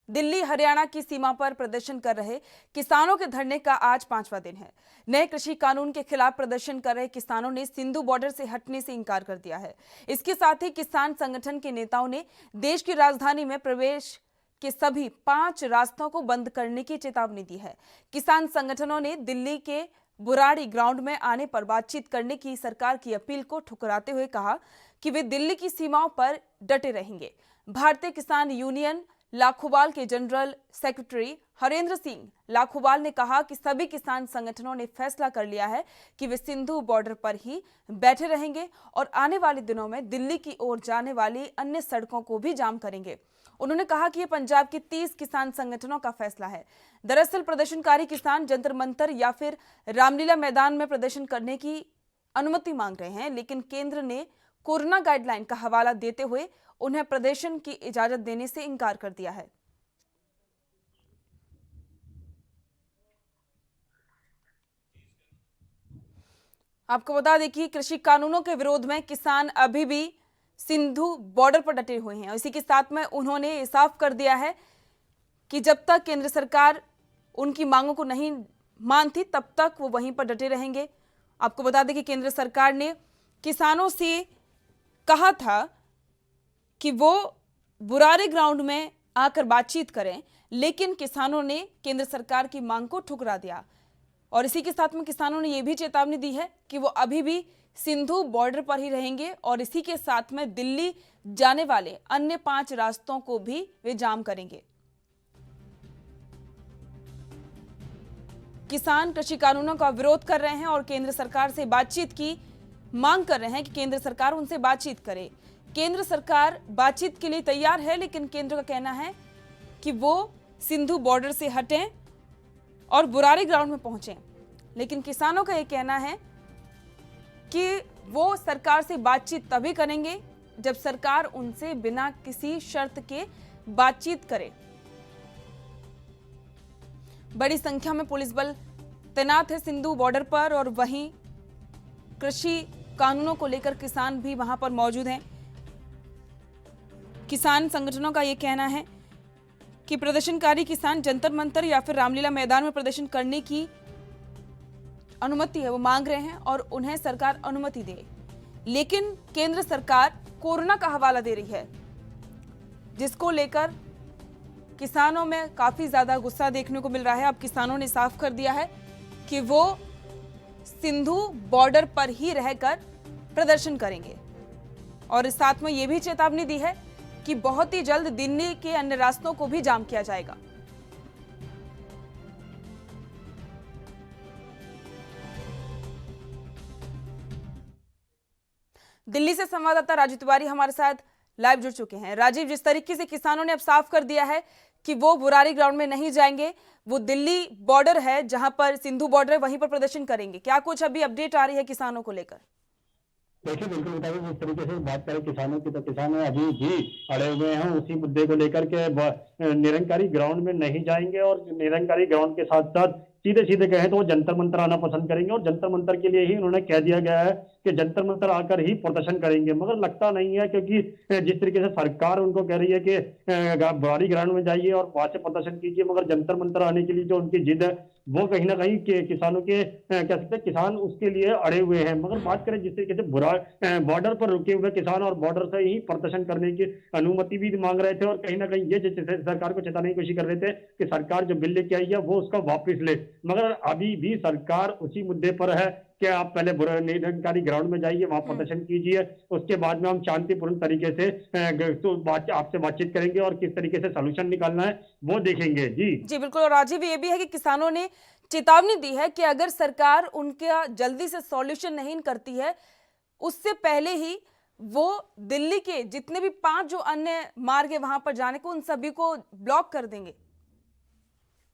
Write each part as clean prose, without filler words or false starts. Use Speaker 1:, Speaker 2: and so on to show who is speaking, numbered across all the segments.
Speaker 1: दिल्ली हरियाणा की सीमा पर प्रदर्शन कर रहे किसानों के धरने का आज 5वां दिन है। नए कृषि कानून के खिलाफ प्रदर्शन कर रहे किसानों ने सिंधु बॉर्डर से हटने से इनकार कर दिया है। इसके साथ ही किसान संगठन के नेताओं ने देश की राजधानी में प्रवेश के सभी 5 रास्तों को बंद करने की चेतावनी दी है। किसान संगठनों ने दिल्ली के बुराड़ी ग्राउंड में आने पर बातचीत करने की सरकार की अपील को ठुकराते हुए कहा कि वे दिल्ली की सीमाओं पर डटे रहेंगे। भारतीय किसान यूनियन लाखोवाल के जनरल सेक्रेटरी हरेंद्र सिंह लाखोवाल ने कहा कि सभी किसान संगठनों ने फैसला कर लिया है कि वे सिंधु बॉर्डर पर ही बैठे रहेंगे और आने वाले दिनों में दिल्ली की ओर जाने वाली अन्य सड़कों को भी जाम करेंगे। उन्होंने कहा कि यह पंजाब के 30 किसान संगठनों का फैसला है। दरअसल प्रदर्शनकारी किसान जंतर मंतर या फिर रामलीला मैदान में प्रदर्शन करने की अनुमति मांग रहे हैं, लेकिन केंद्र ने कोरोना गाइडलाइन का हवाला देते हुए उन्हें प्रदर्शन की इजाजत देने से इनकार कर दिया है। आपको बता दें कि कृषि कानूनों के विरोध में किसान अभी भी सिंधु बॉर्डर पर डटे हुए हैं। इसी के साथ में उन्होंने साफ कर दिया है कि जब तक केंद्र सरकार उनकी मांगों को नहीं मानती तब तक वो वहीं पर डटे रहेंगे। आपको बता दें कि केंद्र सरकार ने किसानों से कहा था कि वो बुराड़ी ग्राउंड में आकर बातचीत करें, लेकिन किसानों ने केंद्र सरकार की मांग को ठुकरा दिया। और इसी के साथ में किसानों ने यह भी चेतावनी दी है कि वो अभी भी सिंधु बॉर्डर पर ही रहेंगे और इसी के साथ में दिल्ली जाने वाले अन्य 5 रास्तों को भी वे जाम करेंगे। किसान कृषि कानूनों का विरोध कर रहे हैं और केंद्र सरकार से बातचीत की मांग कर रहे हैं कि केंद्र सरकार उनसे बातचीत करे। केंद्र सरकार बातचीत के लिए तैयार है, लेकिन केंद्र का कहना है कि वो सिंधु बॉर्डर से हटें और बुराड़ी ग्राउंड में पहुंचें। लेकिन किसानों का यह कहना है कि वो सरकार से बातचीत तभी करेंगे जब सरकार उनसे बिना किसी शर्त के बातचीत करे। बड़ी संख्या में पुलिस बल तैनात है सिंधु बॉर्डर पर और वहीं कृषि कानूनों को लेकर किसान भी वहां पर मौजूद हैं। किसान संगठनों का यह कहना है कि प्रदर्शनकारी किसान जंतर मंतर या फिर रामलीला मैदान में प्रदर्शन करने की अनुमति है वो मांग रहे हैं और उन्हें सरकार अनुमति दे, लेकिन केंद्र सरकार कोरोना का हवाला दे रही है, जिसको लेकर किसानों में काफी ज्यादा गुस्सा देखने को मिल रहा है। अब किसानों ने साफ कर दिया है कि वो सिंधु बॉर्डर पर ही रहकर प्रदर्शन करेंगे और इस साथ में ये भी चेतावनी दी है कि बहुत ही जल्द दिल्ली के अन्य रास्तों को भी जाम किया जाएगा। दिल्ली से संवाददाता राजीव तिवारी हमारे साथ लाइव जुड़ चुके हैं। राजीव, जिस तरीके से किसानों ने अब साफ कर दिया है कि वो बुराड़ी ग्राउंड में नहीं जाएंगे, वो दिल्ली बॉर्डर है जहां पर सिंधु बॉर्डर है वहीं पर प्रदर्शन करेंगे, क्या कुछ अभी अपडेट आ रही है किसानों को लेकर?
Speaker 2: देखिए, बिल्कुल मुताबिक जिस तरीके से बात करें किसानों की, तो किसान अभी भी अड़े हुए हैं उसी मुद्दे को लेकर के निरंकारी ग्राउंड में नहीं जाएंगे और निरंकारी ग्राउंड के साथ साथ सीधे सीधे कहें तो वो जंतर मंतर आना पसंद करेंगे और जंतर मंतर के लिए ही उन्होंने कह दिया गया है कि जंतर मंतर आकर ही प्रदर्शन करेंगे। मगर लगता नहीं है, क्योंकि जिस तरीके से सरकार उनको कह रही है कि बुराड़ी ग्राउंड में जाइए और वहां से प्रदर्शन कीजिए, मगर जंतर मंतर आने के लिए जो उनकी जिद है वो कहीं ना कहीं किसानों के कह सकते हैं किसान उसके लिए अड़े हुए हैं। मगर बात करें जिस तरीके से बॉर्डर पर रुके हुए किसान और बॉर्डर से ही प्रदर्शन करने की अनुमति भी मांग रहे थे और कहीं ना कहीं ये सरकार को चेताने की कोशिश कर रहे थे कि सरकार जो बिल लेके आई है वो उसका वापस ले, मगर अभी भी सरकार उसी मुद्दे पर है कि आप पहले निरंकारी ग्राउंड में जाइए, वहां प्रदर्शन कीजिए, उसके बाद में हम शांतिपूर्ण तरीके से तो आपसे बातचीत करेंगे और किस तरीके से सलूशन निकालना है वो देखेंगे। जी
Speaker 1: बिल्कुल। और राजीव, ये भी है कि किसानों ने चेतावनी दी है कि अगर सरकार उनका जल्दी से सॉल्यूशन नहीं करती है, उससे पहले ही वो दिल्ली के जितने भी 5 जो अन्य मार्ग है वहां पर जाने को, उन सभी को ब्लॉक कर देंगे।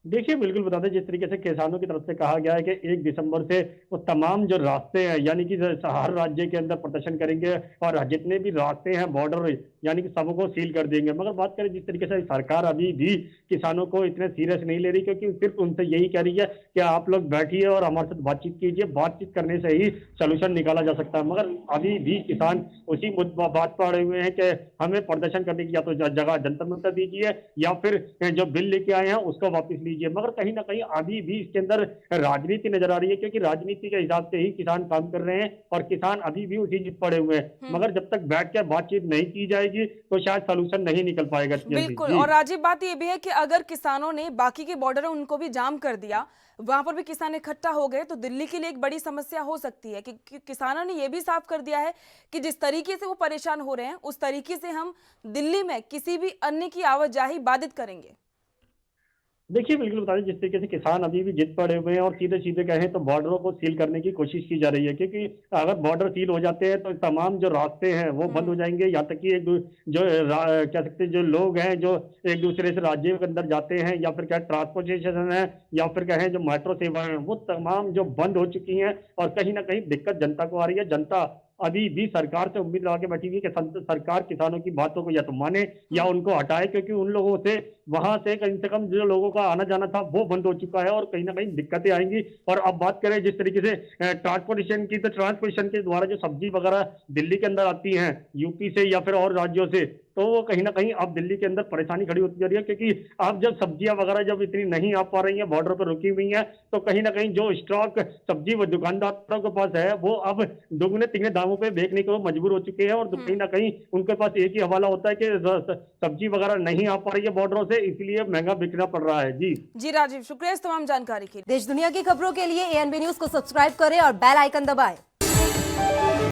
Speaker 2: देखिए, बिल्कुल बता दें, जिस तरीके से किसानों की तरफ से कहा गया है कि 1 दिसंबर से वो तमाम जो रास्ते हैं, यानी कि हर राज्य के अंदर प्रदर्शन करेंगे और जितने भी रास्ते हैं बॉर्डर, यानी कि सबको सील कर देंगे। मगर बात करें जिस तरीके से सरकार अभी भी किसानों को इतने सीरियस नहीं ले रही, क्योंकि सिर्फ उनसे यही कह रही है कि आप लोग बैठिए और हमारे साथ बातचीत कीजिए, बातचीत करने से ही सोल्यूशन निकाला जा सकता है। मगर अभी भी किसान उसी बात पर अड़े हुए हैं कि हमें प्रदर्शन करने की या तो जगह जंतर मंतर दीजिए या फिर जो बिल लेके आए हैं उसको वापस लीजिए। मगर कहीं ना कहीं अभी भी इसके अंदर राजनीति नजर आ रही है, क्योंकि राजनीति के हिसाब से ही किसान काम कर रहे हैं और किसान अभी भी उसी जिद पड़े हुए हैं। मगर जब तक बैठ कर बातचीत नहीं की जाएगी तो शायद सोल्यूशन नहीं निकल पाएगा जल्दी।
Speaker 1: बिल्कुल।
Speaker 2: जी।
Speaker 1: और राजीव, बात ये भी है कि अगर किसानों ने बाकी के बॉर्डर उनको भी जाम कर दिया, वहां पर भी किसान इकट्ठा हो गए, तो दिल्ली के लिए एक बड़ी समस्या हो सकती है कि किसानों ने यह भी साफ कर दिया है कि जिस तरीके से वो परेशान हो रहे हैं उस तरीके से हम दिल्ली में किसी भी अन्य की आवाजाही बाधित करेंगे।
Speaker 2: देखिए, बिल्कुल बता दें, जिस तरीके से किसान अभी भी जिद पड़े हुए हैं और सीधे सीधे कहें तो बॉर्डरों को सील करने की कोशिश की जा रही है, क्योंकि अगर बॉर्डर सील हो जाते हैं तो तमाम जो रास्ते हैं वो बंद हो जाएंगे। यहाँ तक कि कह सकते हैं जो लोग हैं जो एक दूसरे से राज्यों के अंदर जाते हैं या फिर क्या ट्रांसपोर्टेशन है या फिर कहें जो मेट्रो सेवाएं हैं वो तमाम जो बंद हो चुकी हैं और कहीं ना कहीं दिक्कत जनता को आ रही है। जनता अभी भी सरकार से उम्मीद लगा के बैठी हुई है कि सरकार किसानों की बातों को या तो माने या उनको हटाए, क्योंकि उन लोगों से वहां से कम जो लोगों का आना जाना था वो बंद हो चुका है और कहीं ना कहीं दिक्कतें आएंगी। और अब बात करें जिस तरीके से ट्रांसपोर्टेशन की, तो ट्रांसपोर्टेशन के द्वारा जो सब्जी वगैरह दिल्ली के अंदर आती हैं यूपी से या फिर और राज्यों से, तो वो कहीं ना कहीं अब दिल्ली के अंदर परेशानी खड़ी होती जा रही है, क्योंकि अब जब सब्जियां वगैरह जब इतनी नहीं आ पा रही हैं, बॉर्डर पर रुकी हुई हैं, तो कहीं ना कहीं जो स्टॉक सब्जी व दुकानदारों के पास है वो अब दोगुने तिगने दामों पे बेचने को मजबूर हो चुके हैं और कहीं ना कहीं उनके पास एक ही हवाला होता है कि सब्जी वगैरह नहीं आ पा रही है बॉर्डरों से, इसलिए महंगा बिकना पड़ रहा है। जी
Speaker 1: राजीव, शुक्रिया इस तमाम जानकारी के लिए।
Speaker 3: देश दुनिया की खबरों के लिए ANB न्यूज को सब्सक्राइब करें और बेल आइकन दबाएं।